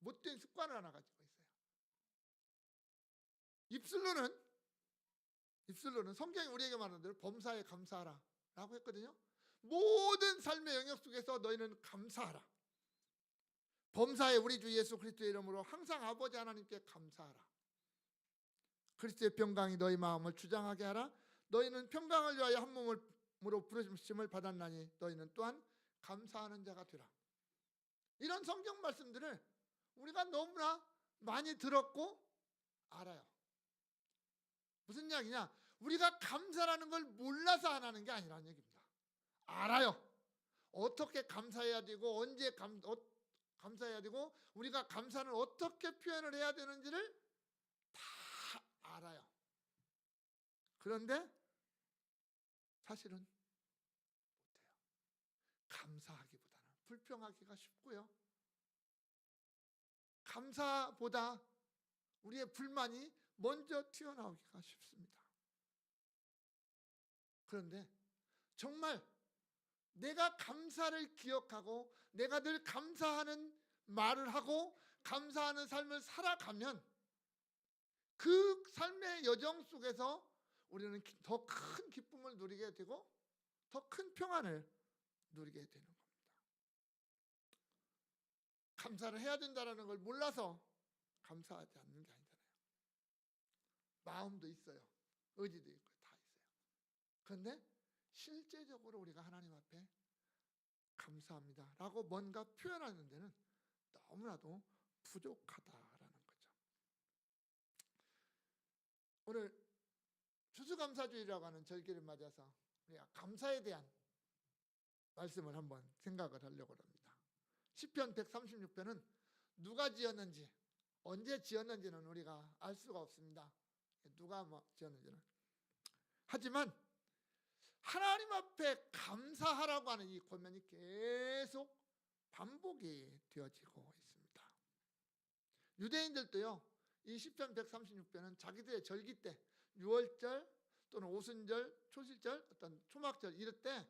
못된 습관을 하나 가지고 있어요. 입술로는 성경이 우리에게 말하는 대로 범사에 감사하라 라고 했거든요. 모든 삶의 영역 속에서 너희는 감사하라. 범사에 우리 주 예수 그리스도의 이름으로 항상 아버지 하나님께 감사하라. 그리스도의 평강이 너희 마음을 주장하게 하라. 너희는 평강을 위하여 한 몸으로 부르심을 받았나니 너희는 또한 감사하는 자가 되라. 이런 성경 말씀들을 우리가 너무나 많이 들었고 알아요. 무슨 이야기냐? 우리가 감사라는 걸 몰라서 안 하는 게 아니라는 얘기입니다. 알아요. 어떻게 감사해야 되고 언제 감사해야 되고 우리가 감사는 어떻게 표현을 해야 되는지를 다 알아요. 그런데 사실은 못해요. 감사하기보다는 불평하기가 쉽고요. 감사보다 우리의 불만이 먼저 튀어나오기가 쉽습니다. 그런데 정말 내가 감사를 기억하고 내가 늘 감사하는 말을 하고 감사하는 삶을 살아가면 그 삶의 여정 속에서 우리는 더 큰 기쁨을 누리게 되고 더 큰 평안을 누리게 되는 겁니다. 감사를 해야 된다는 걸 몰라서 감사하지 않는 게 아니잖아요. 마음도 있어요. 의지도 있고 다 있어요. 그런데 실제적으로 우리가 하나님 앞에 감사합니다 라고 뭔가 표현하는 데는 너무나도 부족하다라는 거죠. 오늘 추수감사주일이라고 하는 절기를 맞아서 우리가 감사에 대한 말씀을 한번 생각을 하려고 합니다. 시편 136편은 누가 지었는지 언제 지었는지는 우리가 알 수가 없습니다. 누가 지었는지는. 하지만 하나님 앞에 감사하라고 하는 이 권면이 계속 반복이 되어지고 있습니다. 유대인들도요, 이 시편 136편은 자기들의 절기 때 유월절 또는 오순절, 초실절, 어떤 초막절 이럴 때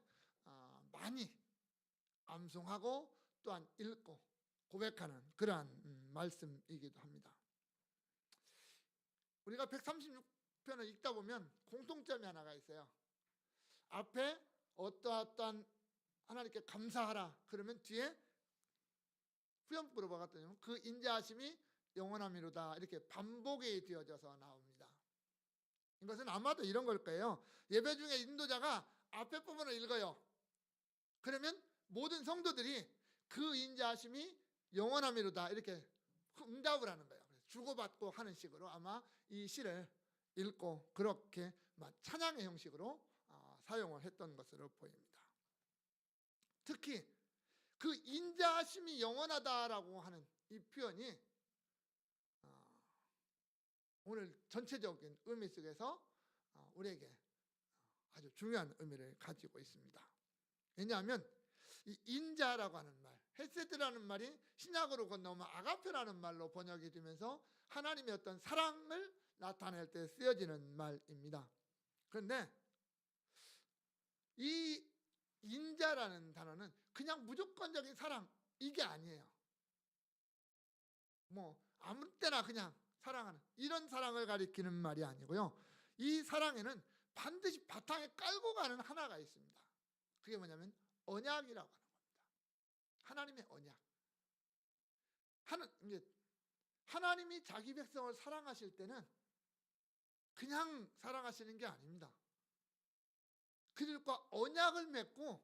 많이 암송하고 또한 읽고 고백하는 그러한 말씀이기도 합니다. 우리가 136편을 읽다 보면 공통점이 하나가 있어요. 앞에 어떠한 하나님께 감사하라 그러면 뒤에 후렴구로 봤더니 그 인자하심이 영원함이로다 이렇게 반복이 되어져서 나옵니다. 이것은 아마도 이런 걸 거예요. 예배 중에 인도자가 앞에 부분을 읽어요. 그러면 모든 성도들이 그 인자하심이 영원함이로다 이렇게 응답을 하는 거예요. 주고받고 하는 식으로 아마 이 시를 읽고 그렇게 찬양의 형식으로 사용을 했던 것으로 보입니다. 특히 그 인자하심이 영원하다라고 하는 이 표현이 오늘 전체적인 의미 속에서 우리에게 아주 중요한 의미를 가지고 있습니다. 왜냐하면 이 인자라고 하는 말, 헤세드라는 말이 신약으로 건너오면 아가페라는 말로 번역이 되면서 하나님의 어떤 사랑을 나타낼 때 쓰여지는 말입니다. 그런데 이 인자라는 단어는 그냥 무조건적인 사랑 이게 아니에요. 아무 때나 그냥 사랑하는 이런 사랑을 가리키는 말이 아니고요. 이 사랑에는 반드시 바탕에 깔고 가는 하나가 있습니다. 그게 뭐냐면 언약이라고 하는 겁니다. 하나님의 언약. 하나님이 자기 백성을 사랑하실 때는 그냥 사랑하시는 게 아닙니다. 그들과 언약을 맺고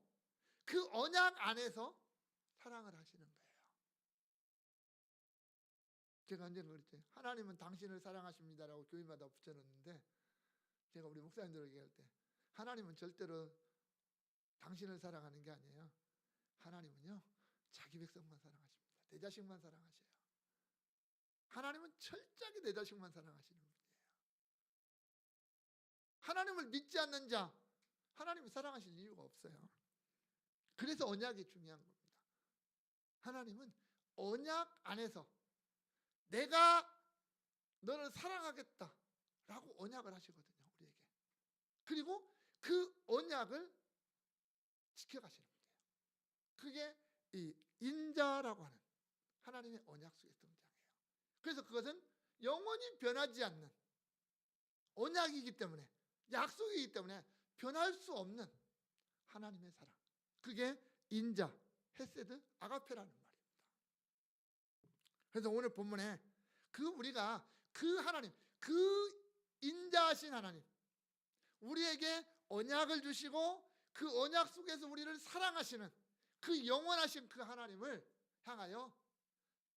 그 언약 안에서 사랑을 하시는 거예요. 제가 언제나 그랬죠. 하나님은 당신을 사랑하십니다라고 교회마다 붙여놓는데 제가 우리 목사님들 얘기할 때 하나님은 절대로 당신을 사랑하는 게 아니에요. 하나님은요 자기 백성만 사랑하십니다. 내 자식만 사랑하셔요. 하나님은 철저하게 내 자식만 사랑하시는 분이에요. 하나님을 믿지 않는 자 하나님이 사랑하실 이유가 없어요. 그래서 언약이 중요한 겁니다. 하나님은 언약 안에서 내가 너를 사랑하겠다라고 언약을 하시거든요. 우리에게. 그리고 그 언약을 지켜가시는 분이에요. 그게 이 인자라고 하는 하나님의 언약 속에 등장해요. 그래서 그것은 영원히 변하지 않는 언약이기 때문에, 약속이기 때문에 변할 수 없는 하나님의 사랑, 그게 인자, 헤세드, 아가페라는 말입니다. 그래서 오늘 본문에 우리가 그 하나님, 그 인자하신 하나님, 우리에게 언약을 주시고 그 언약 속에서 우리를 사랑하시는 그 영원하신 그 하나님을 향하여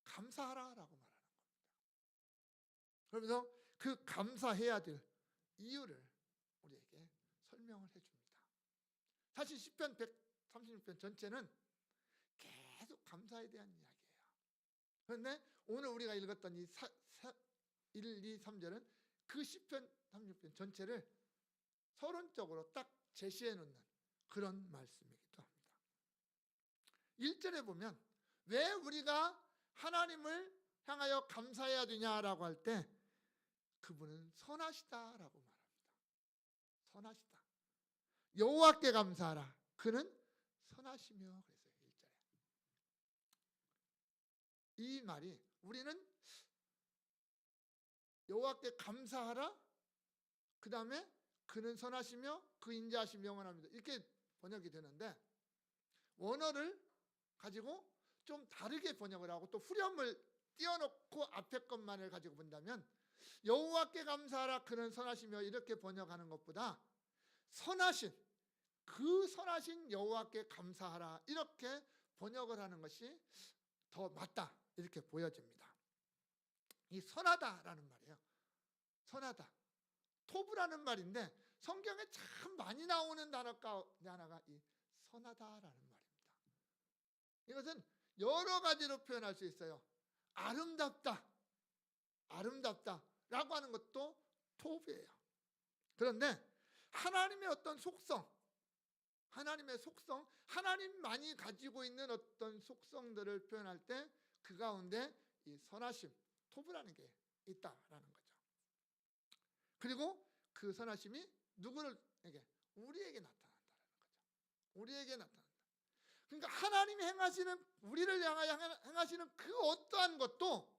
감사하라라고 말하는 겁니다. 그러면서 그 감사해야 될 이유를 우리에게 설명을 해줍니다. 사실 시편 136편 전체는 계속 감사에 대한 이야기예요. 그런데 오늘 우리가 읽었던 이 1, 2, 3절은 그 시편 36편 전체를 서론적으로 딱 제시해 놓는 그런 말씀이기도 합니다. 1절에 보면 왜 우리가 하나님을 향하여 감사해야 되냐라고 할 때 그분은 선하시다라고 말합니다. 선하시다. 여호와께 감사하라. 그는 선하시며 그랬어요. 1절에. 이 말이 우리는 여호와께 감사하라. 그 다음에 그는 선하시며 그 인자하심 영원합니다. 이렇게 번역이 되는데 원어를 가지고 좀 다르게 번역을 하고 또 후렴을 띄워놓고 앞에 것만을 가지고 본다면 여호와께 감사하라 그는 선하시며 이렇게 번역하는 것보다 선하신 그 선하신 여호와께 감사하라 이렇게 번역을 하는 것이 더 맞다 이렇게 보여집니다. 이 선하다라는 말이에요. 선하다. 토브라는 말인데 성경에 참 많이 나오는 단어 가운데 하나가 이 선하다라는 말입니다. 이것은 여러 가지로 표현할 수 있어요. 아름답다, 아름답다라고 하는 것도 토브예요. 그런데 하나님의 어떤 속성, 하나님만이 가지고 있는 어떤 속성들을 표현할 때 그 가운데 이 선하심, 토브라는 게 있다라는 거죠. 그리고 그 선하심이 누구에게? 우리에게 나타난다는 거죠. 우리에게 나타난다. 그러니까 하나님이 행하시는 우리를 향하여 행하시는 그 어떠한 것도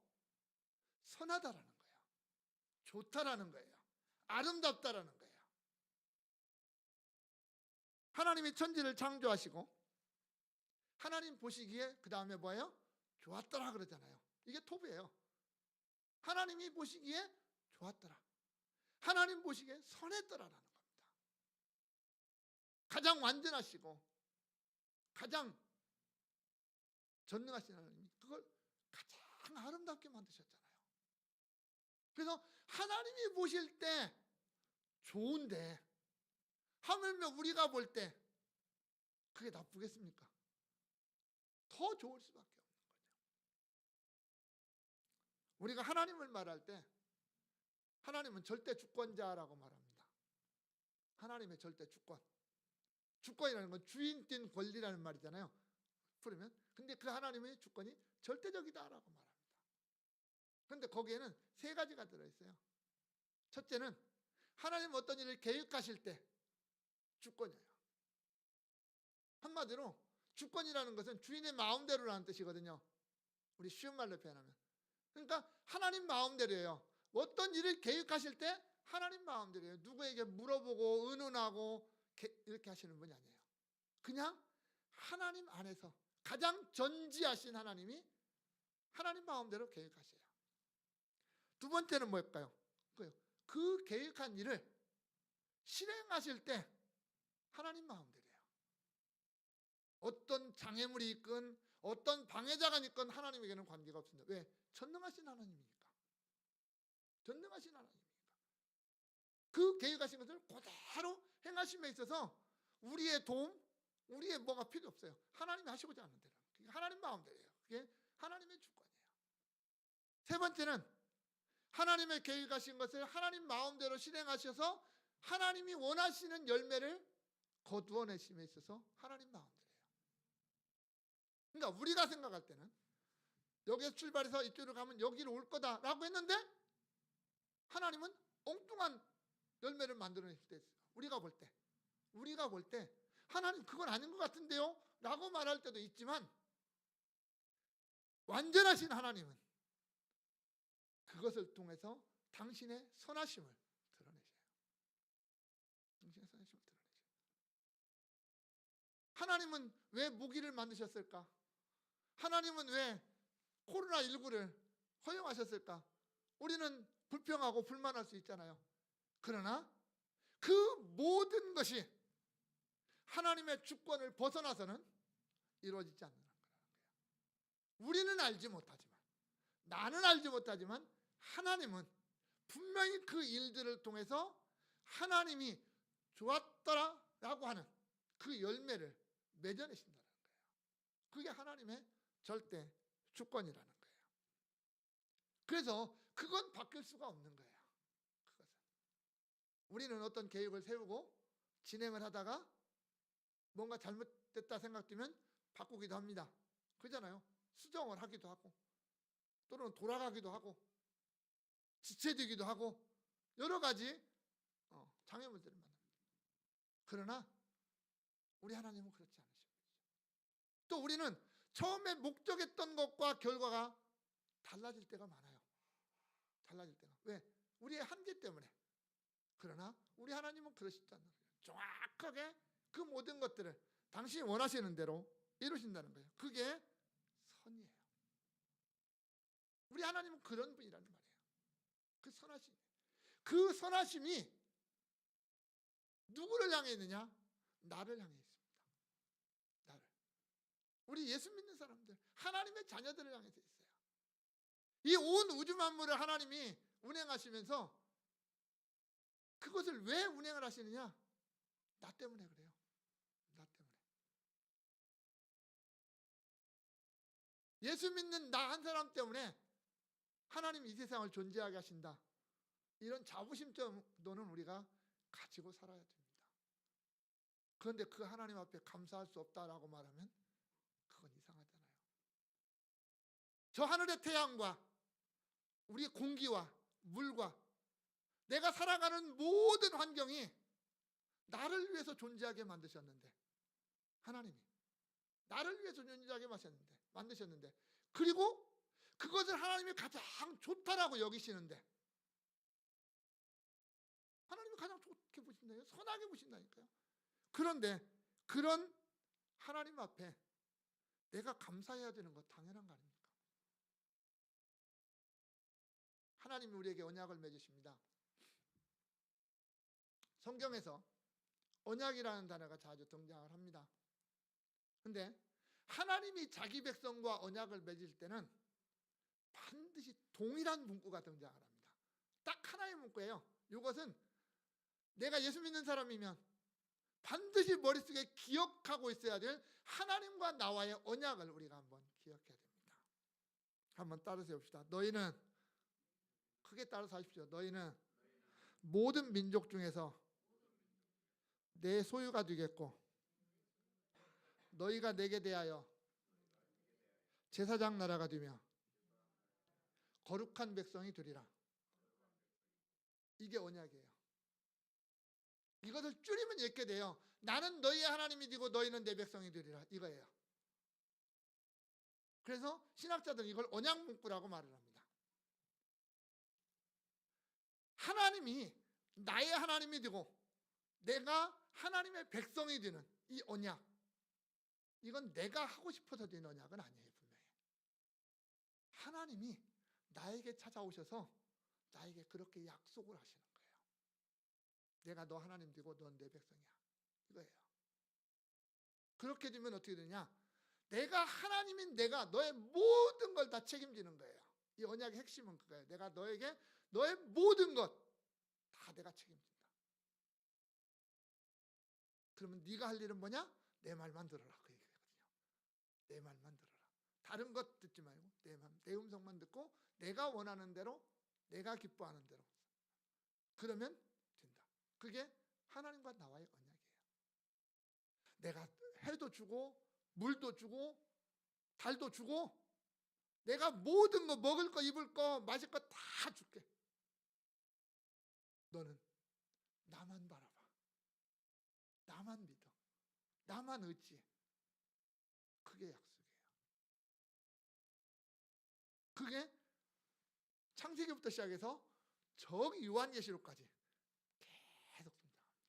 선하다라는 거예요. 좋다라는 거예요. 아름답다라는 거예요. 하나님이 천지를 창조하시고 하나님 보시기에 그 다음에 뭐예요? 좋았더라 그러잖아요. 이게 토브예요. 하나님이 보시기에 좋았더라. 하나님 보시기에 선했더라라는 겁니다. 가장 완전하시고 가장 전능하신 하나님이 그걸 가장 아름답게 만드셨잖아요. 그래서 하나님이 보실 때 좋은데 하물며 우리가 볼 때 그게 나쁘겠습니까? 더 좋을 수밖에 없는 거죠. 우리가 하나님을 말할 때 하나님은 절대 주권자라고 말합니다. 하나님의 절대 주권. 주권이라는 건 주인 띈 권리라는 말이잖아요. 풀으면. 근데 그 하나님의 주권이 절대적이다라고 말합니다. 그런데 거기에는 세 가지가 들어있어요. 첫째는 하나님 어떤 일을 계획하실 때 주권이에요. 한마디로 주권이라는 것은 주인의 마음대로라는 뜻이거든요. 우리 쉬운 말로 표현하면. 그러니까 하나님 마음대로예요. 어떤 일을 계획하실 때 하나님 마음대로예요. 누구에게 물어보고 의논하고 이렇게 하시는 분이 아니에요. 그냥 하나님 안에서 가장 전지하신 하나님이 하나님 마음대로 계획하셔요. 두 번째는 뭘까요? 그 계획한 일을 실행하실 때 하나님 마음대로예요. 어떤 장애물이 있건 어떤 방해자가 있건 하나님에게는 관계가 없습니다. 왜? 전능하신 하나님이니까. 전능하신 하나님이니까. 그 계획하신 것을 그대로 행하심에 있어서 우리의 도움, 우리의 뭐가 필요 없어요. 하나님이 하시고자 하는 대로. 그게 하나님 마음대로예요. 그게 하나님의 주권이에요. 세 번째는 하나님의 계획하신 것을 하나님 마음대로 실행하셔서 하나님이 원하시는 열매를 거두어내심에 있어서 하나님 마음대로예요. 그러니까 우리가 생각할 때는 여기에서 출발해서 이쪽으로 가면 여기로 올 거다라고 했는데 하나님은 엉뚱한 열매를 만들어낼 때 우리가 볼 때 하나님 그건 아닌 것 같은데요? 라고 말할 때도 있지만 완전하신 하나님은 그것을 통해서 당신의 선하심을 드러내셔요. 당신의 선하심을 드러내셔요. 하나님은 왜 모기를 만드셨을까? 하나님은 왜 코로나19를 허용하셨을까? 우리는 불평하고 불만할 수 있잖아요. 그러나 그 모든 것이 하나님의 주권을 벗어나서는 이루어지지 않는 거예요. 우리는 알지 못하지만, 나는 알지 못하지만 하나님은 분명히 그 일들을 통해서 하나님이 좋았더라라고 하는 그 열매를 맺어내신다는 거예요. 그게 하나님의 절대 주권이라는 거예요. 그래서 그건 바뀔 수가 없는 거예요. 그것은. 우리는 어떤 계획을 세우고 진행을 하다가 뭔가 잘못됐다 생각되면 바꾸기도 합니다. 그러잖아요. 수정을 하기도 하고 또는 돌아가기도 하고 지체되기도 하고 여러 가지 장애물들을 만납니다. 그러나 우리 하나님은 그렇지 않으십니다. 또 우리는 처음에 목적했던 것과 결과가 달라질 때가 많아요. 달라질 때가. 왜? 우리의 한계 때문에. 그러나 우리 하나님은 그러시지 않는 거예요. 정확하게 그 모든 것들을 당신이 원하시는 대로 이루신다는 거예요. 그게 선이에요. 우리 하나님은 그런 분이라는 말이에요. 그 선하심. 그 선하심이 누구를 향해 있느냐? 나를 향해 있습니다. 나를. 우리 예수 믿는 사람들, 하나님의 자녀들을 향해서 있어요. 이 온 우주 만물을 하나님이 운행하시면서 그것을 왜 운행을 하시느냐? 나 때문에 그래요. 나 때문에. 예수 믿는 나 한 사람 때문에 하나님이 이 세상을 존재하게 하신다. 이런 자부심 정도는 우리가 가지고 살아야 됩니다. 그런데 그 하나님 앞에 감사할 수 없다라고 말하면 그건 이상하잖아요. 저 하늘의 태양과 우리 공기와 물과 내가 살아가는 모든 환경이 나를 위해서 존재하게 만드셨는데, 하나님이 나를 위해서 존재하게 만드셨는데 그리고 그것을 하나님이 가장 좋다라고 여기시는데, 하나님이 가장 좋게 보신다요. 선하게 보신다니까요. 그런데 그런 하나님 앞에 내가 감사해야 되는 거 당연한 거 아닙니까? 하나님이 우리에게 언약을 맺으십니다. 성경에서 언약이라는 단어가 자주 등장을 합니다. 근데 하나님이 자기 백성과 언약을 맺을 때는 반드시 동일한 문구가 등장을 합니다. 딱 하나의 문구예요. 이것은 내가 예수 믿는 사람이면 반드시 머릿속에 기억하고 있어야 될 하나님과 나와의 언약을 우리가 한번 기억해야 됩니다. 한번 따라서 해봅시다. 너희는, 크게 따라서 하십시오. 너희는 모든 민족 중에서 내 소유가 되겠고 너희가 내게 대하여 제사장 나라가 되며 거룩한 백성이 되리라. 이게 언약이에요. 이것을 줄이면 이렇게 돼요. 나는 너희의 하나님이 되고 너희는 내 백성이 되리라. 이거예요. 그래서 신학자들은 이걸 언약 문구라고 말을 합니다. 하나님이 나의 하나님이 되고 내가 하나님의 백성이 되는 이 언약, 이건 내가 하고 싶어서 된 언약은 아니에요. 분명히 하나님이 나에게 찾아오셔서 나에게 그렇게 약속을 하시는 거예요. 내가 너 하나님 되고 넌 내 백성이야. 이거예요. 그렇게 되면 어떻게 되냐? 내가 하나님인 내가 너의 모든 걸 다 책임지는 거예요. 이 언약의 핵심은 그거예요. 내가 너에게 너의 모든 것 다 내가 책임진다. 그러면 네가 할 일은 뭐냐? 내 말만 들어라. 그 얘기거든요. 내 말만 들어라. 다른 것 듣지 말고 내 음성만 듣고 내가 원하는 대로, 내가 기뻐하는 대로. 그러면 된다. 그게 하나님과 나와의 언약이에요. 내가 해도 주고 물도 주고 달도 주고 내가 모든 거, 먹을 거, 입을 거, 마실 거 다 줄게. 너는 나만 바라봐. 나만 믿어. 나만 의지해. 그게 약속이에요. 그게 창세기부터 시작해서 저기 요한계시록까지 계속 등장합니다.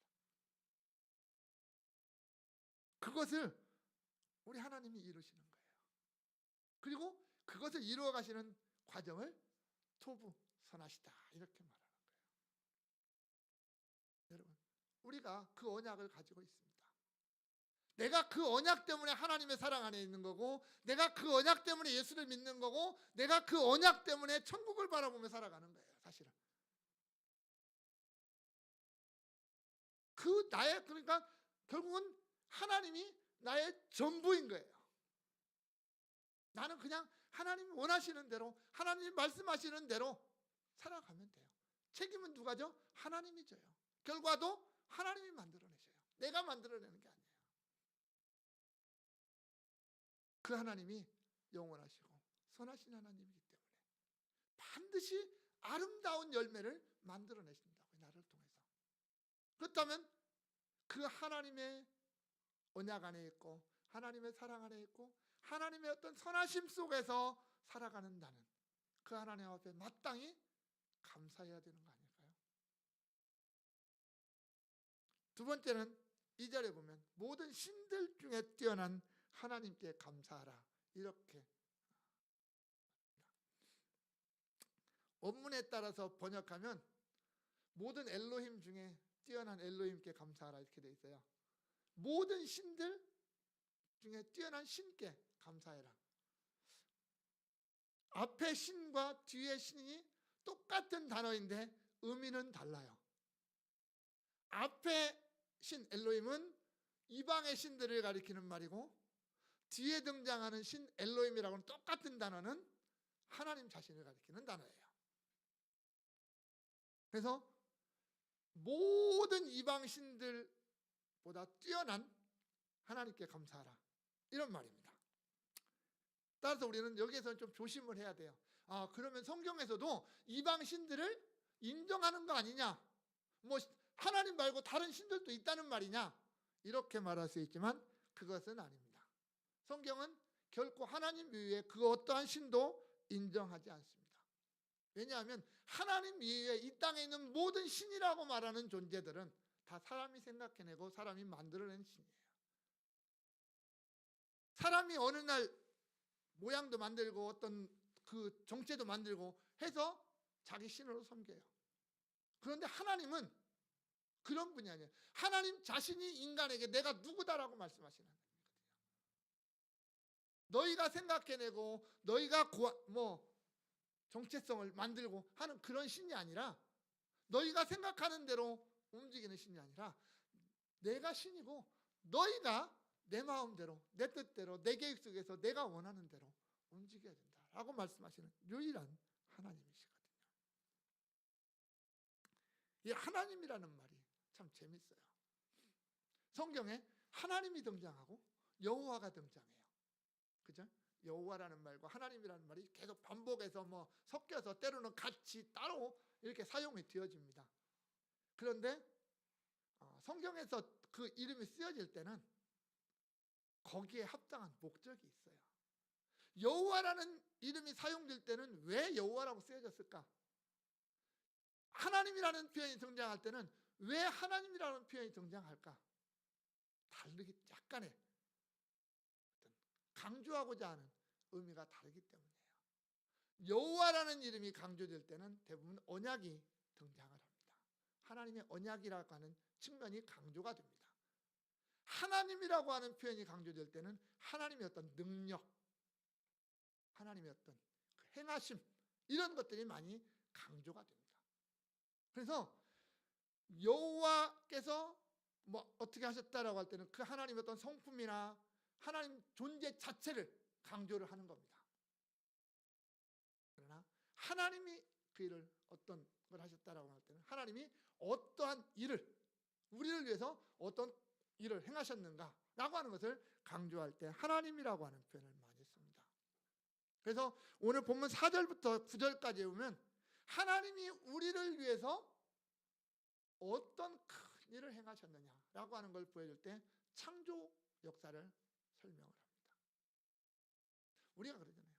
그것을 우리 하나님이 이루시는 거예요. 그리고 그것을 이루어 가시는 과정을 토부선하시다 이렇게 말하는 거예요. 여러분, 우리가 그 언약을 가지고 있습니다. 내가 그 언약 때문에 하나님의 사랑 안에 있는 거고, 내가 그 언약 때문에 예수를 믿는 거고, 내가 그 언약 때문에 천국을 바라보며 살아가는 거예요. 사실은 그 나의, 그러니까 결국은 하나님이 나의 전부인 거예요. 나는 그냥 하나님이 원하시는 대로, 하나님이 말씀하시는 대로 살아가면 돼요. 책임은 누가 져? 하나님이 져요. 결과도 하나님이 만들어내셔요. 내가 만들어내는 게 아니에요. 그 하나님이 영원하시고 선하신 하나님이기 때문에 반드시 아름다운 열매를 만들어내신다고요. 나를 통해서. 그렇다면 그 하나님의 언약 안에 있고, 하나님의 사랑 안에 있고, 하나님의 어떤 선하심 속에서 살아가는 나는 그 하나님 앞에 마땅히 감사해야 되는 거 아닐까요? 두 번째는 2절에 보면 모든 신들 중에 뛰어난 하나님께 감사하라 이렇게. 원문에 따라서 번역하면 모든 엘로힘 중에 뛰어난 엘로힘께 감사하라 이렇게 돼 있어요. 모든 신들 중에 뛰어난 신께 감사해라. 앞에 신과 뒤에 신이 똑같은 단어인데 의미는 달라요. 앞에 신 엘로힘은 이방의 신들을 가리키는 말이고, 뒤에 등장하는 신 엘로힘이라고는 똑같은 단어는 하나님 자신을 가리키는 단어예요. 그래서 모든 이방 신들보다 뛰어난 하나님께 감사하라 이런 말입니다. 따라서 우리는 여기에서는 좀 조심을 해야 돼요. 그러면 성경에서도 이방 신들을 인정하는 거 아니냐, 뭐 하나님 말고 다른 신들도 있다는 말이냐, 이렇게 말할 수 있지만 그것은 아닙니다. 성경은 결코 하나님 이외에 그 어떠한 신도 인정하지 않습니다. 왜냐하면 하나님 이외에 이 땅에 있는 모든 신이라고 말하는 존재들은 다 사람이 생각해내고 사람이 만들어낸 신이에요. 사람이 어느 날 모양도 만들고 어떤 그 정체도 만들고 해서 자기 신으로 섬겨요. 그런데 하나님은 그런 분이 아니에요. 하나님 자신이 인간에게 내가 누구다라고 말씀하시는 하나님이거든요. 너희가 생각해내고 너희가 정체성을 만들고 하는 그런 신이 아니라, 너희가 생각하는 대로 움직이는 신이 아니라 내가 신이고 너희가 내 마음대로, 내 뜻대로, 내 계획 속에서 내가 원하는 대로 움직여야 된다라고 말씀하시는 유일한 하나님이시거든요. 이 하나님이라는 말이 참 재밌어요. 성경에 하나님이 등장하고 여호와가 등장해요. 그죠? 여호와라는 말과 하나님이라는 말이 계속 반복해서 섞여서 때로는 같이 따로 이렇게 사용이 되어집니다. 그런데 성경에서 그 이름이 쓰여질 때는 거기에 합당한 목적이 있어요. 여호와라는 이름이 사용될 때는 왜 여호와라고 쓰여졌을까? 하나님이라는 표현이 등장할 때는 왜 하나님이라는 표현이 등장할까? 다르기, 약간의 어떤 강조하고자 하는 의미가 다르기 때문이에요. 여호와라는 이름이 강조될 때는 대부분 언약이 등장을 합니다. 하나님의 언약이라고 하는 측면이 강조가 됩니다. 하나님이라고 하는 표현이 강조될 때는 하나님의 어떤 능력, 하나님의 어떤 행하심, 이런 것들이 많이 강조가 됩니다. 그래서 여호와께서 어떻게 하셨다라고 할 때는 그 하나님의 어떤 성품이나 하나님 존재 자체를 강조를 하는 겁니다. 그러나 하나님이 그 일을 어떤 걸 하셨다라고 할 때는 하나님이 어떠한 일을, 우리를 위해서 어떤 일을 행하셨는가라고 하는 것을 강조할 때 하나님이라고 하는 표현을 많이 씁니다. 그래서 오늘 본문 4절부터 9절까지 보면 하나님이 우리를 위해서 어떤 큰 일을 행하셨느냐라고 하는 걸 보여줄 때 창조 역사를 설명을 합니다. 우리가 그러잖아요.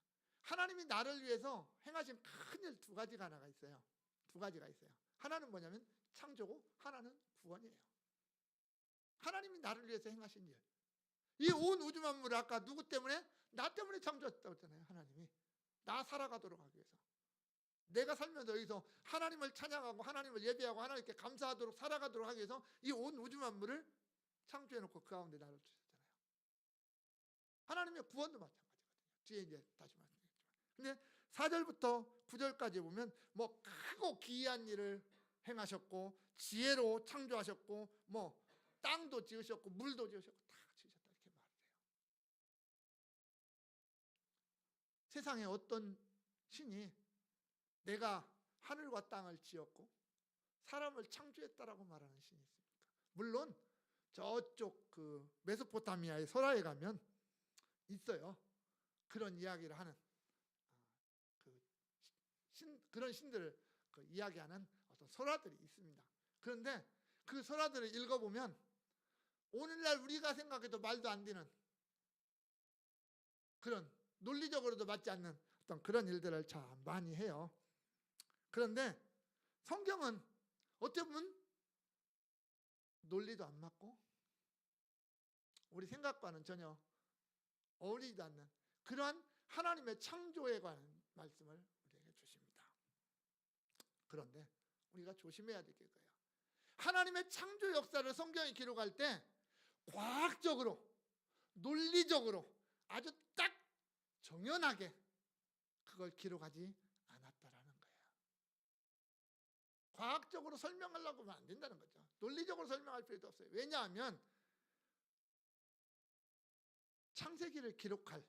하나님이 나를 위해서 행하신 큰 일 두 가지가 하나가 있어요. 두 가지가 있어요. 하나는 뭐냐면 창조고 하나는 구원이에요. 하나님이 나를 위해서 행하신 일. 이 온 우주 만물을 아까 누구 때문에? 나 때문에 창조했다고 했잖아요. 하나님이. 나 살아가도록 하기 위해서. 내가 살면서 여기서 하나님을 찬양하고 하나님을 예배하고 하나님께 감사하도록 살아가도록 하기 위해서 이 온 우주 만물을 창조해놓고 그 가운데 나를 주셨잖아요. 하나님의 구원도 마찬가지거든요. 뒤에 이제 다시 말씀드리겠지만. 근데 4절부터 9절까지 보면 뭐 크고 기이한 일을 행하셨고 지혜로 창조하셨고 뭐 땅도 지으셨고 물도 지으셨고 다 지으셨다 이렇게 말을 해요. 세상에 어떤 신이 내가 하늘과 땅을 지었고 사람을 창조했다라고 말하는 신이 있습니까? 물론 저쪽 그 메소포타미아의 소라에 가면 있어요. 그런 이야기를 하는 그런 신들을 이야기하는 어떤 소라들이 있습니다. 그런데 그 소라들을 읽어보면 오늘날 우리가 생각해도 말도 안 되는 그런 논리적으로도 맞지 않는 어떤 그런 일들을 참 많이 해요. 그런데 성경은 어떻게 보면 논리도 안 맞고 우리 생각과는 전혀 어울리지 않는 그러한 하나님의 창조에 관한 말씀을 우리에게 주십니다. 그런데 우리가 조심해야 될 게 있어요. 하나님의 창조 역사를 성경이 기록할 때 과학적으로 논리적으로 아주 딱 정연하게 그걸 기록하지 않았다라는 거예요. 과학적으로 설명하려고 하면 안 된다는 거죠. 논리적으로 설명할 필요도 없어요. 왜냐하면 창세기를 기록할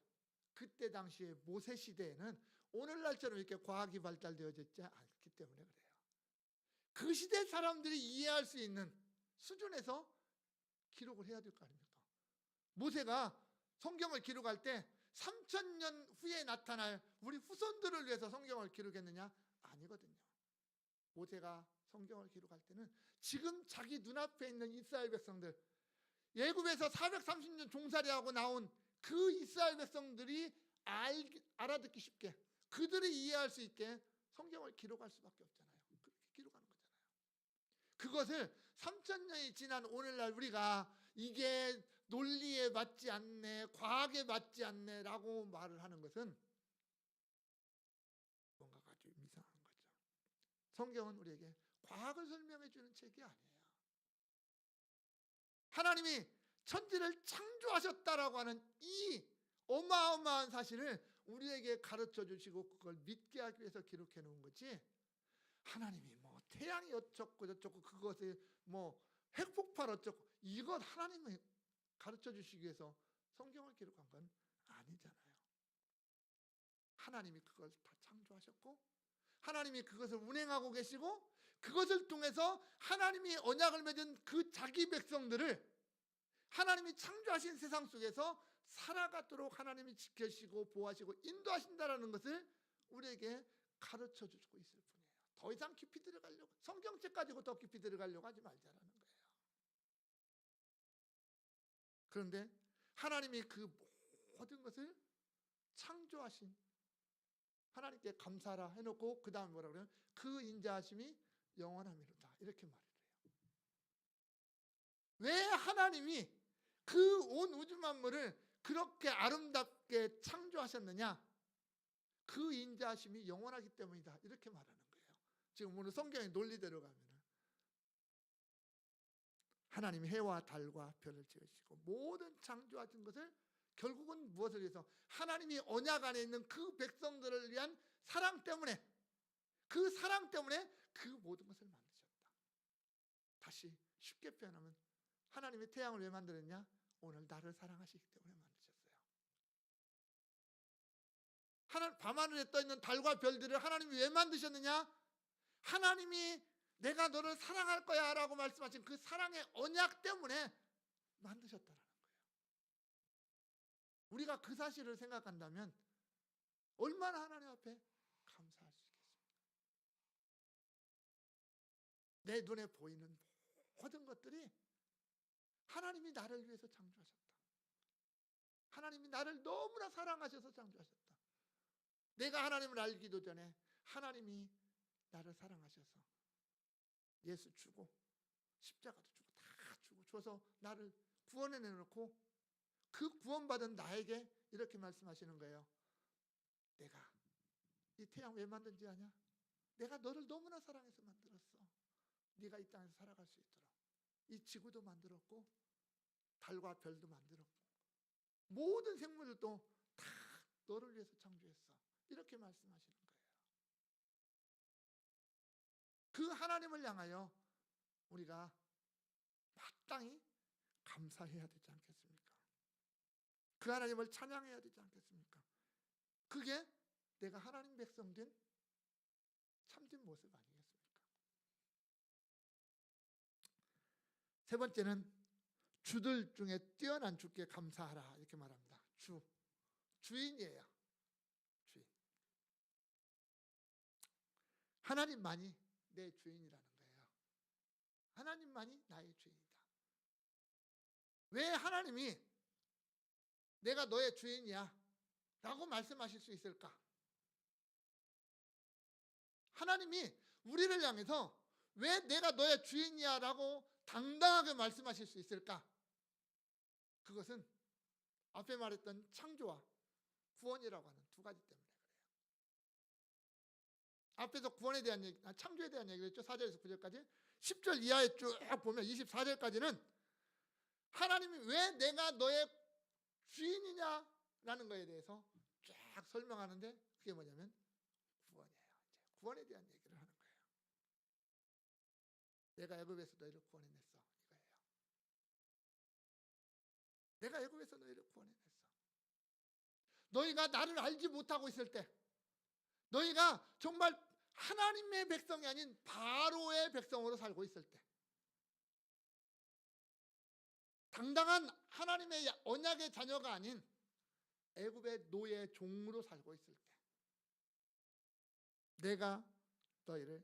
그때 당시의 모세 시대에는 오늘날처럼 이렇게 과학이 발달되어졌지 않기 때문에 그래요. 그 시대 사람들이 이해할 수 있는 수준에서 기록을 해야 될 거 아닙니까? 모세가 성경을 기록할 때 3000년 후에 나타날 우리 후손들을 위해서 성경을 기록했느냐? 아니거든요. 모세가 성경을 기록할 때는 지금 자기 눈앞에 있는 이스라엘 백성들, 애굽에서 430년 종살이하고 나온 그 이스라엘 백성들이 알아듣기 쉽게 그들이 이해할 수 있게 성경을 기록할 수밖에 없잖아요. 그렇게 기록하는 거잖아요. 그것을 3000년이 지난 오늘날 우리가 이게 논리에 맞지 않네, 과학에 맞지 않네 라고 말을 하는 것은 뭔가 아주 이상한 거죠. 성경은 우리에게 과학을 설명해 주는 책이 아니에요. 하나님이 천지를 창조하셨다라고 하는 이 어마어마한 사실을 우리에게 가르쳐 주시고 그걸 믿게 하기 위해서 기록해 놓은 거지, 하나님이 뭐 태양이 어쩌고 저쩌고 그것을 뭐 핵폭발 어쩌고 이것 하나님이 가르쳐 주시기 위해서 성경을 기록한 건 아니잖아요. 하나님이 그걸 다 창조하셨고 하나님이 그것을 운행하고 계시고 그것을 통해서 하나님이 언약을 맺은 그 자기 백성들을 하나님이 창조하신 세상 속에서 살아가도록 하나님이 지켜주시고 보호하시고 인도하신다라는 것을 우리에게 가르쳐 주고 있을 뿐이에요. 더 이상 깊이 들어가려고, 성경책 가지고 더 깊이 들어가려고 하지 말자라는 거예요. 그런데 하나님이 그 모든 것을 창조하신 하나님께 감사하라 해놓고 그 다음에 뭐라 그래요? 그 인자하심이 영원함이로다 이렇게 말을 해요. 왜 하나님이 그 온 우주 만물을 그렇게 아름답게 창조하셨느냐? 그 인자하심이 영원하기 때문이다 이렇게 말하는 거예요. 지금 오늘 성경의 논리대로 가면은 하나님이 해와 달과 별을 지으시고 모든 창조하신 것을 결국은 무엇을 위해서? 하나님이 언약 안에 있는 그 백성들을 위한 사랑 때문에, 그 사랑 때문에 그 모든 것을 만드셨다. 다시 쉽게 표현하면 하나님이 태양을 왜 만들었냐? 오늘 나를 사랑하시기 때문에 만드셨어요. 밤하늘에 떠있는 달과 별들을 하나님이 왜 만드셨느냐? 하나님이 내가 너를 사랑할 거야 라고 말씀하신 그 사랑의 언약 때문에 만드셨다라는 거예요. 우리가 그 사실을 생각한다면 얼마나 하나님 앞에 감사할 수 있겠습니까? 내 눈에 보이는 모든 것들이 하나님이 나를 위해서 창조하셨다. 하나님이 나를 너무나 사랑하셔서 창조하셨다. 내가 하나님을 알기도 전에 하나님이 나를 사랑하셔서 예수 주고 십자가도 주고 다 주고 줘서 나를 구원해 내놓고 그 구원받은 나에게 이렇게 말씀하시는 거예요. 내가 이 태양 왜 만든지 아냐? 내가 너를 너무나 사랑해서 만들었어. 네가 이 땅에서 살아갈 수 있도록. 이 지구도 만들었고 달과 별도 만들었고 모든 생물들도 다 너를 위해서 창조했어. 이렇게 말씀하시는 거예요. 그 하나님을 향하여 우리가 마땅히 감사해야 되지 않겠습니까? 그 하나님을 찬양해야 되지 않겠습니까? 그게 내가 하나님 백성 된 참된 모습 아니겠습니까? 세 번째는 주들 중에 뛰어난 주께 감사하라 이렇게 말합니다. 주인이에요. 주인. 하나님만이 내 주인이라는 거예요. 하나님만이 나의 주인이다. 왜 하나님이 내가 너의 주인이야 라고 말씀하실 수 있을까? 하나님이 우리를 향해서 왜 내가 너의 주인이야 라고 당당하게 말씀하실 수 있을까? 그것은 앞에 말했던 창조와 구원이라고 하는 두 가지 때문에 그래요. 앞에서 구원에 대한 얘기, 창조에 대한 얘기를 했죠. 4절에서 9절까지. 10절 이하에 쭉 보면 24절까지는 하나님이 왜 내가 너의 주인이냐라는 거에 대해서 쫙 설명하는데 그게 뭐냐면 구원이에요. 이제 구원에 대한 얘기를 하는 거예요. 내가 애굽에서 너희를 구원해냈어. 이거예요. 내가 애굽에서 너희를 구원해냈어. 너희가 나를 알지 못하고 있을 때, 너희가 정말 하나님의 백성이 아닌 바로의 백성으로 살고 있을 때, 당당한 하나님의 언약의 자녀가 아닌 애굽의 노예 종으로 살고 있을 때 내가 너희를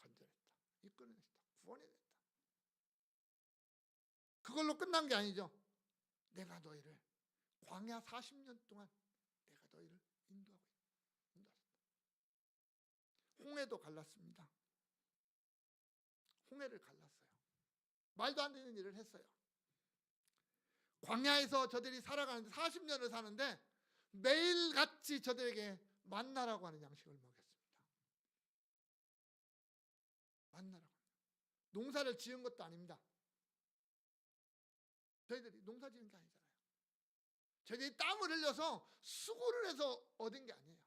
건져냈다. 이끌어냈다. 구원해냈다. 그걸로 끝난 게 아니죠. 내가 너희를 광야 40년 동안 내가 너희를 인도하고 인도하셨다. 홍해도 갈랐습니다. 홍해를 갈랐어요. 말도 안 되는 일을 했어요. 광야에서 저들이 살아가는데 40년을 사는데 매일같이 저들에게 만나라고 하는 양식을 먹였습니다. 만나라고. 농사를 지은 것도 아닙니다. 저희들이 농사 지은 게 아니잖아요. 저희들이 땀을 흘려서 수고를 해서 얻은 게 아니에요.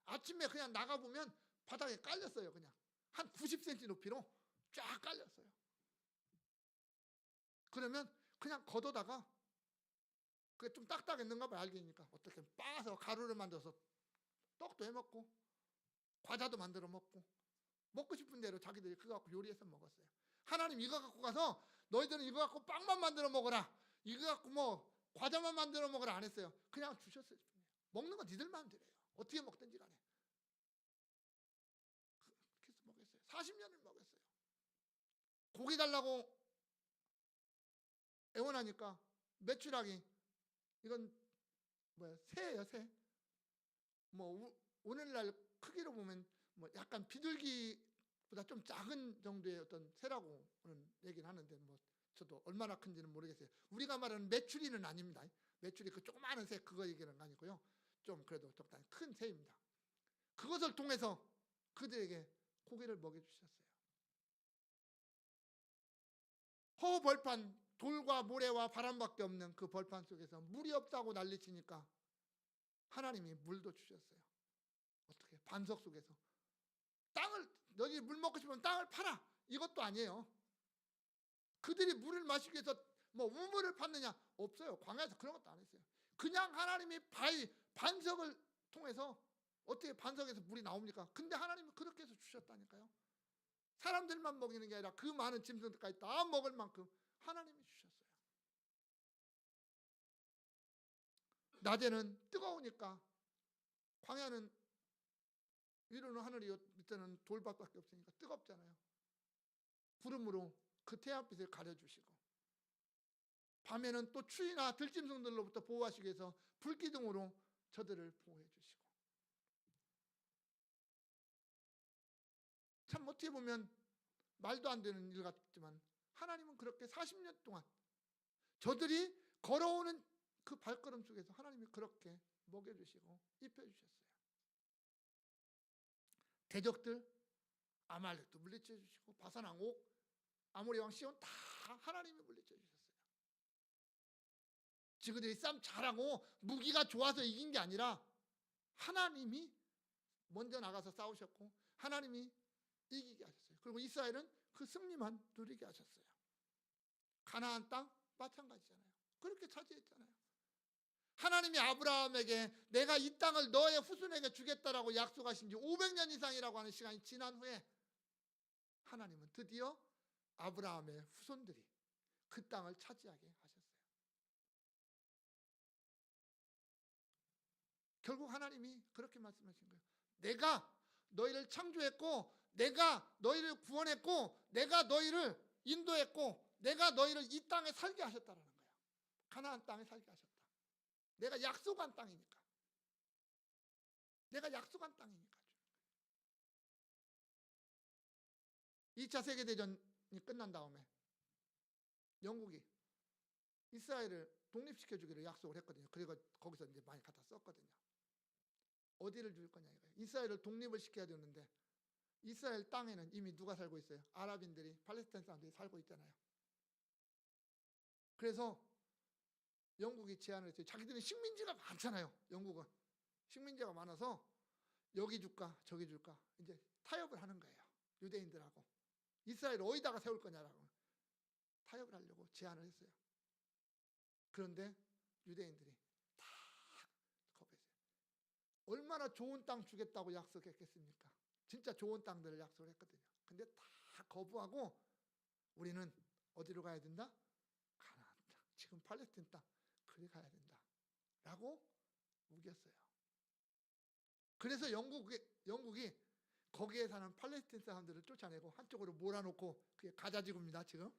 아침에 그냥 나가보면 바닥에 깔렸어요. 그냥 한 90cm 높이로 쫙 깔렸어요. 그러면 그냥 걷어다가 그게 좀 딱딱했는가 봐요. 알겠니까 어떻게 빻아서 가루를 만들어서 떡도 해먹고 과자도 만들어 먹고 먹고 싶은 대로 자기들이 그거 갖고 요리해서 먹었어요. 하나님 이거 갖고 가서 너희들은 이거 갖고 빵만 만들어 먹어라, 이거 갖고 뭐 과자만 만들어 먹으라 안 했어요. 그냥 주셨어요. 먹는 건 니들 마음대로예요. 어떻게 먹든지 간에. 그렇게 해서 먹였어요. 40년을 먹였어요. 고기 달라고 애원하니까 메추라기, 이건 뭐야, 새예요, 새. 뭐 오늘날 크기로 보면 뭐 약간 비둘기보다 좀 작은 정도의 어떤 새라고는 얘기를 하는데 뭐 저도 얼마나 큰지는 모르겠어요. 우리가 말하는 메추리는 아닙니다. 메추리 그 조그마한 새 그거 얘기는 아니고요. 좀 그래도 적당히 큰 새입니다. 그것을 통해서 그들에게 고기를 먹여주셨어요. 허벌판, 돌과 모래와 바람밖에 없는 그 벌판 속에서 물이 없다고 난리치니까 하나님이 물도 주셨어요. 어떻게? 반석 속에서. 땅을, 너희 물 먹고 싶으면 땅을 팔아. 이것도 아니에요. 그들이 물을 마시기 위해서 뭐 우물을 팠느냐? 없어요. 광야에서 그런 것도 안 했어요. 그냥 하나님이 반석을 통해서 어떻게 반석에서 물이 나옵니까? 근데 하나님이 그렇게 해서 주셨다니까요. 사람들만 먹이는 게 아니라 그 많은 짐승들까지 다 먹을 만큼 하나님이 주셨어요. 낮에는 뜨거우니까 광야는 위로는 하늘이 밑에는 돌밭밖에 없으니까 뜨겁잖아요. 구름으로 그 태양빛을 가려주시고 밤에는 또 추위나 들짐승들로부터 보호하시기 위해서 불기둥으로 저들을 보호해 주시고 어떻게 보면 말도 안 되는 일 같지만 하나님은 그렇게 40년 동안 저들이 걸어오는 그 발걸음 속에서 하나님이 그렇게 먹여주시고 입혀주셨어요. 대적들 아말렉도 물리쳐 주시고 바산 왕 옥, 아모리 왕 시온 다 하나님이 물리쳐 주셨어요. 지그들이 싸움 잘하고 무기가 좋아서 이긴 게 아니라 하나님이 먼저 나가서 싸우셨고 하나님이 이기게 하셨어요. 그리고 이스라엘은 그 승리만 누리게 하셨어요. 가나안 땅 마찬가지잖아요. 그렇게 차지했잖아요. 하나님이 아브라함에게 내가 이 땅을 너의 후손에게 주겠다라고 약속하신 지 500년 이상이라고 하는 시간이 지난 후에 하나님은 드디어 아브라함의 후손들이 그 땅을 차지하게 하셨어요. 결국 하나님이 그렇게 말씀하신 거예요. 내가 너희를 창조했고 내가 너희를 구원했고 내가 너희를 인도했고 내가 너희를 이 땅에 살게 하셨다라는 거예요. 가나안 땅에 살게 하셨다. 내가 약속한 땅이니까. 내가 약속한 땅이니까. 2차 세계대전이 끝난 다음에 영국이 이스라엘을 독립시켜주기로 약속을 했거든요. 그리고 거기서 이제 많이 갖다 썼거든요. 어디를 줄 거냐 이거예요. 이스라엘을 독립을 시켜야 되는데 이스라엘 땅에는 이미 누가 살고 있어요? 아랍인들이, 팔레스타인 사람들이 살고 있잖아요. 그래서 영국이 제안을 했어요. 자기들은 식민지가 많잖아요. 영국은 식민지가 많아서 여기 줄까 저기 줄까 이제 타협을 하는 거예요. 유대인들하고 이스라엘 어디다가 세울 거냐라고 타협을 하려고 제안을 했어요. 그런데 유대인들이 다 거부했어요. 얼마나 좋은 땅 주겠다고 약속했겠습니까? 진짜 좋은 땅들을 약속을 했거든요. 근데 다 거부하고 우리는 어디로 가야 된다? 가나안 땅, 지금 팔레스타인 땅 그리 가야 된다 라고 우겼어요. 그래서 영국이 거기에 사는 팔레스타인 사람들을 쫓아내고 한쪽으로 몰아놓고, 그게 가자지구입니다. 지금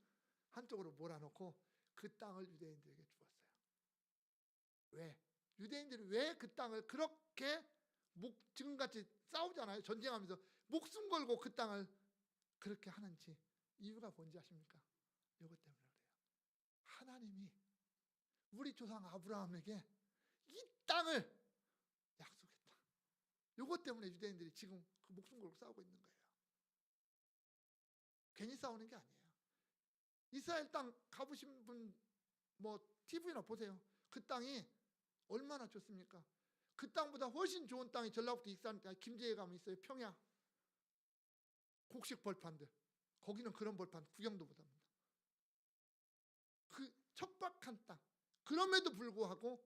한쪽으로 몰아놓고 그 땅을 유대인들에게 주었어요. 왜? 유대인들이 왜 그 땅을 그렇게 지금같이 싸우잖아요. 전쟁하면서 목숨 걸고 그 땅을 그렇게 하는지 이유가 뭔지 아십니까? 이것 때문에 그래요. 하나님이 우리 조상 아브라함에게 이 땅을 약속했다. 이것 때문에 유대인들이 지금 그 목숨 걸고 싸우고 있는 거예요. 괜히 싸우는 게 아니에요. 이스라엘 땅 가보신 분 뭐 TV나 보세요. 그 땅이 얼마나 좋습니까? 그 땅보다 훨씬 좋은 땅이 전라북도 익산 김제에 가면 있어요. 평야 곡식 벌판들. 거기는 그런 벌판 구경도 못합니다. 그 척박한 땅. 그럼에도 불구하고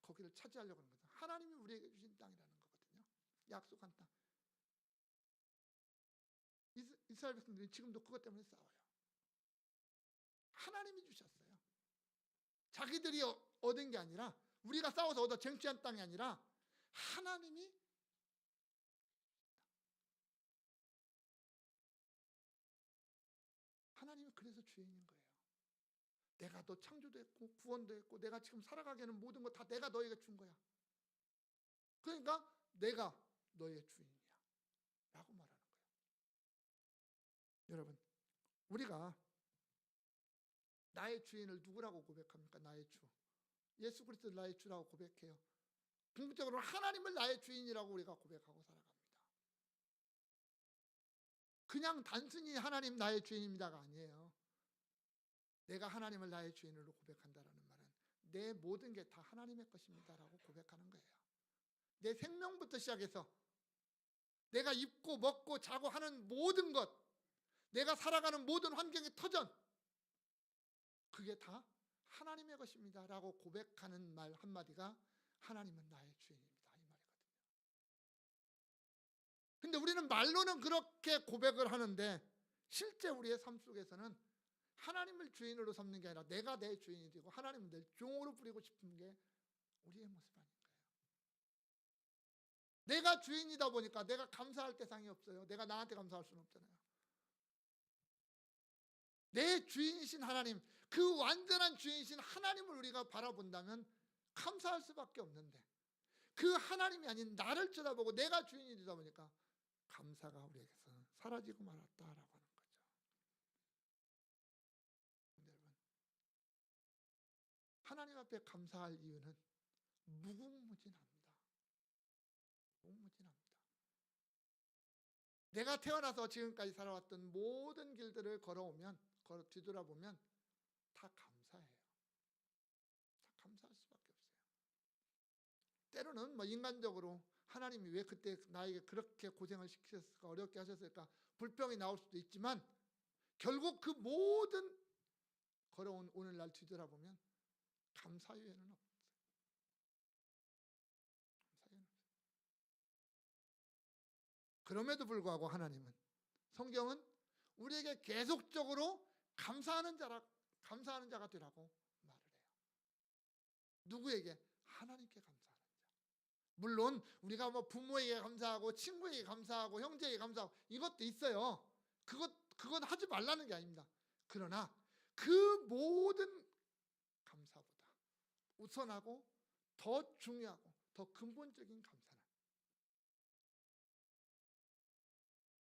거기를 차지하려고 하는 거죠. 하나님이 우리에게 주신 땅이라는 거거든요. 약속한 땅. 이스라엘 백성들이 지금도 그것 때문에 싸워요. 하나님이 주셨어요. 자기들이 얻은 게 아니라, 우리가 싸워서 얻어 쟁취한 땅이 아니라 하나님이 그래서 주인인 거예요. 내가 너 창조도 했고 구원도 했고 내가 지금 살아가게는 모든 거 다 내가 너에게 준 거야. 그러니까 내가 너의 주인이야 라고 말하는 거예요. 여러분, 우리가 나의 주인을 누구라고 고백합니까? 나의 주, 예수 그리스도를 나의 주라고 고백해요. 궁극적으로 하나님을 나의 주인이라고 우리가 고백하고 살아갑니다. 그냥 단순히 하나님 나의 주인입니다가 아니에요. 내가 하나님을 나의 주인으로 고백한다라는 말은 내 모든 게 다 하나님의 것입니다라고 고백하는 거예요. 내 생명부터 시작해서 내가 입고 먹고 자고 하는 모든 것, 내가 살아가는 모든 환경의 터전, 그게 다 하나님의 것입니다라고 고백하는 말 한마디가 하나님은 나의 주인입니다 이 말이거든요. 근데 우리는 말로는 그렇게 고백을 하는데 실제 우리의 삶 속에서는 하나님을 주인으로 삼는 게 아니라 내가 내 주인이 되고 하나님을 내 종으로 부리고 싶은 게 우리의 모습 아닌가요? 내가 주인이다 보니까 내가 감사할 대상이 없어요. 내가 나한테 감사할 수는 없잖아요. 내 주인이신 하나님, 그 완전한 주인이신 하나님을 우리가 바라본다면 감사할 수밖에 없는데, 그 하나님이 아닌 나를 쳐다보고 내가 주인이 되다 보니까 감사가 우리에게서 사라지고 말았다라고 하는 거죠. 여러분, 하나님 앞에 감사할 이유는 무궁무진합니다. 무궁무진합니다. 내가 태어나서 지금까지 살아왔던 모든 길들을 뒤돌아보면 다 감사해요. 다 감사할 수밖에 없어요. 때로는 인간적으로 하나님이 왜 그때 나에게 그렇게 고생을 시켰을까, 어렵게 하셨을까, 불평이 나올 수도 있지만 결국 그 모든 걸어온 오늘날 뒤돌아보면 감사 외에는 없어요. 감사 외에는 없어요. 그럼에도 불구하고 하나님은, 성경은 우리에게 계속적으로 감사하는 자가 되라고 말을 해요. 누구에게? 하나님께 감사하는 자. 물론 우리가 부모에게 감사하고 친구에게 감사하고 형제에게 감사하고 이것도 있어요. 그건 하지 말라는 게 아닙니다. 그러나 그 모든 감사보다 우선하고 더 중요하고 더 근본적인 감사는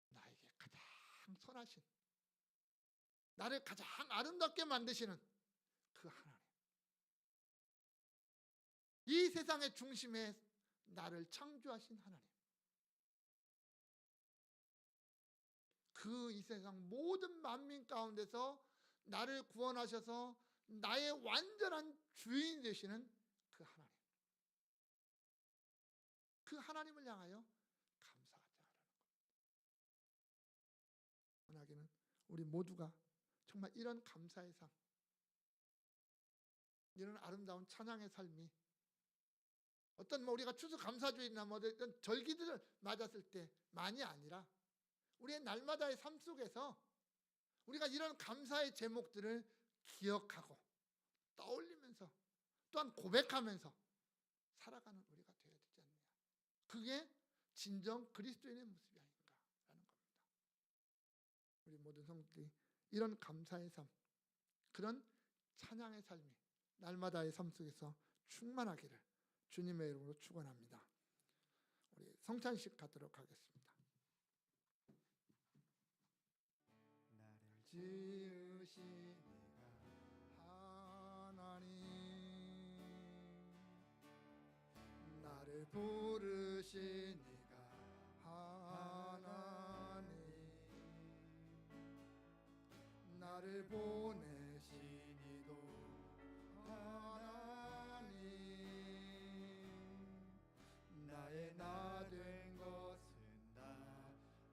나에게 가장 선하신, 나를 가장 아름답게 만드시는 그 하나님, 이 세상의 중심에 나를 창조하신 하나님, 그 이 세상 모든 만민 가운데서 나를 구원하셔서 나의 완전한 주인이 되시는 그 하나님, 그 하나님을 향하여 감사하자라는 겁니다. 원하기는 우리 모두가 정말 이런 감사의 삶, 이런 아름다운 찬양의 삶이 어떤 우리가 추수감사주일이나 어떤 절기들을 맞았을 때만이 아니라 우리의 날마다의 삶 속에서 우리가 이런 감사의 제목들을 기억하고 떠올리면서 또한 고백하면서 살아가는 우리가 되어야 되지 않느냐. 그게 진정 그리스도인의 모습이 아닌가라는 겁니다. 우리 모든 성도들이 이런 감사의 삶, 그런 찬양의 삶이 날마다의 삶 속에서 충만하기를 주님의 이름으로 축원합니다. 우리 성찬식 가도록 하겠습니다. 나를 지으신 이가 하나님, 나를 부르신 이가 하나님, 나를 보내신 이도 하나님, 나의 나 된 것은 다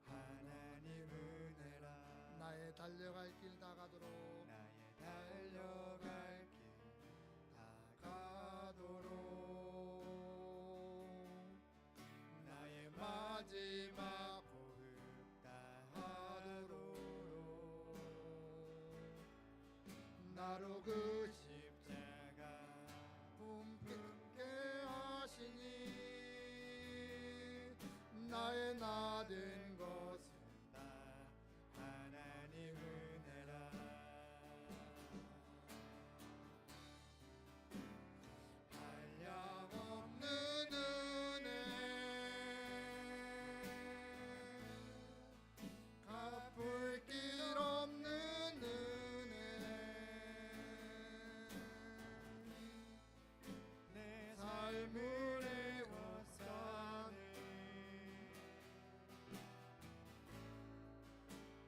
하나님 은혜라. 나의 달려갈 길 다가도록, 나의 달려갈 길 다가도록, 나의 마지막 호흡 다하도록 나로 그 십자가 품게 하시니 나의 나 된 것은 다 하나님 은혜라. 한량없는 은혜, 갚을 길 없는 은혜, 내 삶을 에워싸네.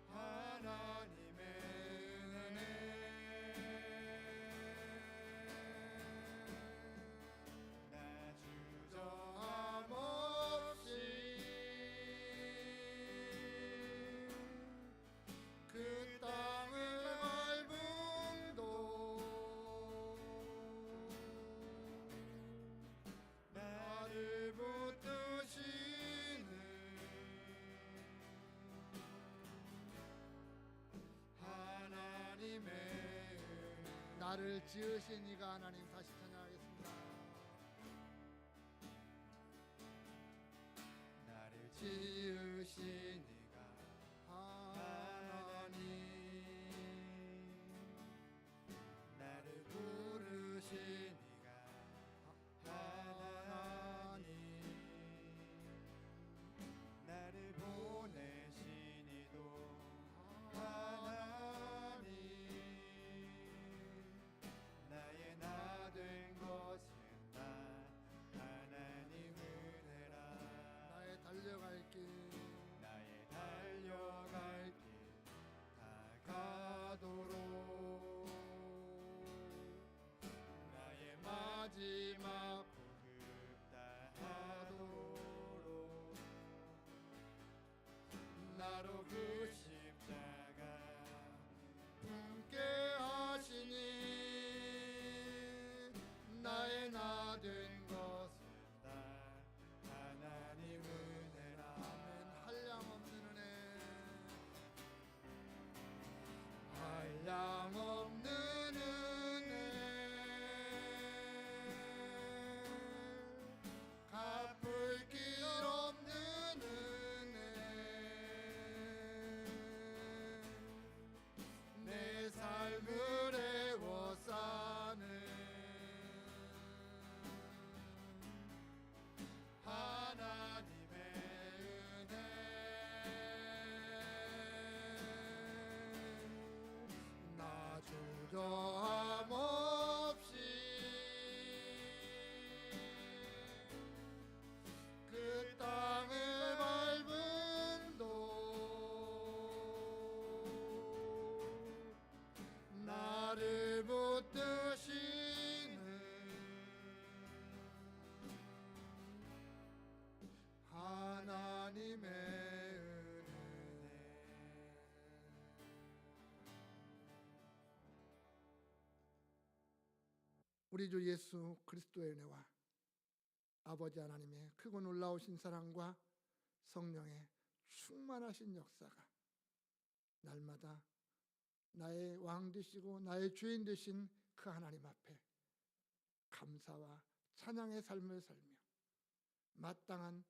하나님의 은혜, 나 주저함 없이 그 땅을 밟음도 나를 붙드시는 하나님의 은혜. 나를 지으신 이가 하나님, 다시 찬양하겠습니다. 나를 지으신 이가 하나님, 나를 부르신 이가 하나님, 나를 보내 우리 주 예수 그리스도의 은혜와 아버지 하나님의 크고 놀라우신 사랑과 성령의 충만하신 역사가 날마다 나의 왕 되시고 나의 주인 되신 그 하나님 앞에 감사와 찬양의 삶을 살며 마땅한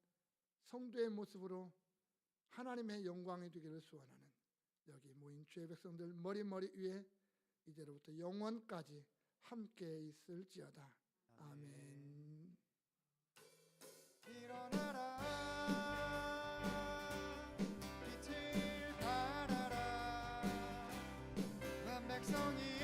성도의 모습으로 하나님의 영광이 되기를 소원하는 여기 모인 주의 백성들 머리 위에 이제로부터 영원까지 함께 있을지어다. 아멘. 일어나라 빛을 발하라 만 백성이